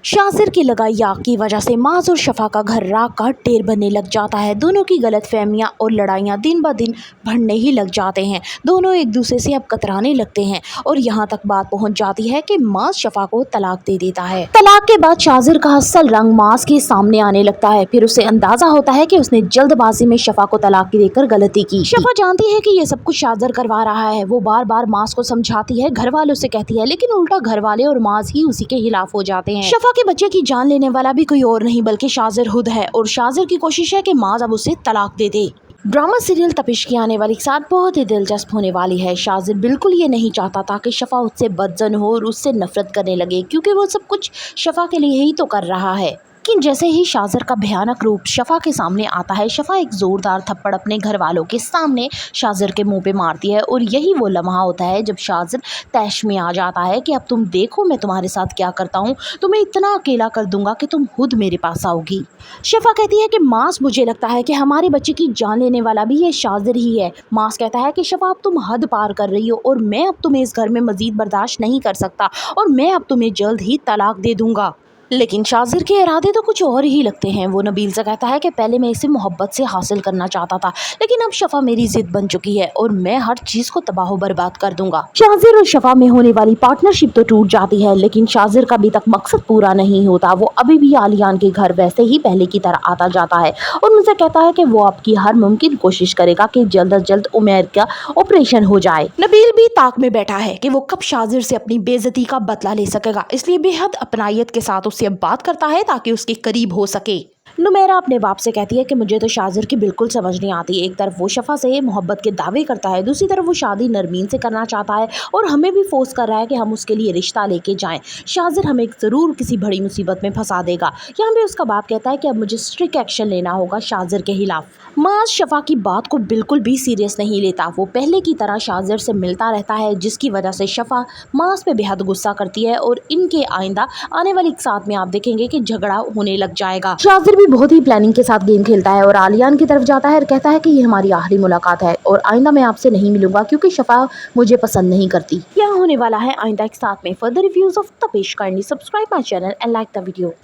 शाजिर की लगाई आग की वजह से माज और शफा का घर राख का ढेर बनने लग जाता है। दोनों की गलतफहमियां और लड़ाइयां दिन ब दिन बढ़ने ही लग जाते हैं। दोनों एक दूसरे से अब कतराने लगते हैं और यहाँ तक बात पहुँच जाती है कि माज शफा को तलाक दे देता है। तलाक के बाद शाजिर का असल रंग माज के सामने आने लगता है। फिर उसे अंदाजा होता है कि उसने जल्दबाजी में शफा को तलाक देकर गलती की। शफा जानती है कि ये सब कुछ शाजिर करवा रहा है। वो बार बार माज को समझाती है, घर वालों से कहती है, लेकिन उल्टा घर वाले और माज ही उसी के खिलाफ हो जाते हैं। शफा के बच्चे की जान लेने वाला भी कोई और नहीं बल्कि शाजिर खुद है और शाजिर की कोशिश है कि माज अब उसे तलाक दे दे। ड्रामा सीरियल तपिश की आने वाली साथ बहुत ही दिलचस्प होने वाली है। शाजिर बिल्कुल ये नहीं चाहता था कि शफा उससे बदजन हो और उससे नफरत करने लगे, क्योंकि वो सब कुछ शफा के लिए ही तो कर रहा है। लेकिन जैसे ही शाजिर का भयानक रूप शफा के सामने आता है, शफा एक जोरदार थप्पड़ अपने घर वालों के सामने शाजिर के मुंह पे मारती है और यही वो लम्हा होता है जब शाजिर तैश में आ जाता है कि अब तुम देखो मैं तुम्हारे साथ क्या करता हूँ, तुम्हें इतना अकेला कर दूंगा कि तुम खुद मेरे पास आओगी। शफा कहती है कि मास, मुझे लगता है कि हमारे बच्चे की जान लेने वाला भी ये शाजिर ही है। मास कहता है कि शफा अब तुम हद पार कर रही हो और मैं अब तुम्हें इस घर में मजीद बर्दाश्त नहीं कर सकता और मैं अब तुम्हें जल्द ही तलाक दे दूंगा। लेकिन शाजिर के इरादे तो कुछ और ही लगते हैं। वो नबील से कहता है कि पहले मैं इसे मोहब्बत से हासिल करना चाहता था, लेकिन अब शफा मेरी जिद बन चुकी है और मैं हर चीज को तबाह बर्बाद कर दूंगा। शाजिर और शफा में होने वाली पार्टनरशिप तो टूट जाती है, लेकिन शाजिर का अभी तक मकसद पूरा नहीं होता। वो अभी भी आलियान के घर वैसे ही पहले की तरह आता जाता है और मुझसे कहता है कि वो आपकी हर मुमकिन कोशिश करेगा कि जल्द अज जल्द उमैर का ऑपरेशन हो जाए। नबील भी ताक में बैठा है कि वो कब शाजिर से अपनी बेइज्जती का बदला ले सकेगा, इसलिए बेहद अपनायत के साथ से बात करता है ताकि उसके करीब हो सके। नुमेरा अपने बाप से कहती है कि मुझे तो शाजिर की बिल्कुल समझ नहीं आती। एक तरफ वो शफा से मोहब्बत के दावे करता है, दूसरी तरफ वो शादी नरमीन से करना चाहता है और हमें भी फोर्स कर रहा है कि हम उसके लिए रिश्ता लेके जाएं। शाजिर हमें ज़रूर किसी बड़ी मुसीबत में फंसा देगा। यहाँ भी उसका बाप कहता है कि अब मुझे स्ट्रिक्ट एक्शन लेना होगा शाजिर के खिलाफ। माज शफा की बात को बिल्कुल भी सीरियस नहीं लेता। वो पहले की तरह शाजिर से मिलता रहता है, जिसकी वजह से शफा माज पे बेहद गुस्सा करती है और इनके आइंदा आने वाली साथ में आप देखेंगे कि झगड़ा होने लग जाएगा। शाजिर भी बहुत ही प्लानिंग के साथ गेम खेलता है और आलियान की तरफ जाता है और कहता है कि ये हमारी आखिरी मुलाकात है और आइंदा मैं आपसे नहीं मिलूंगा क्योंकि शफा मुझे पसंद नहीं करती। क्या होने वाला है आइंदा एक साथ में फर्दर रिव्यूज ऑफ तपिश। Kindly subscribe my channel and like the video.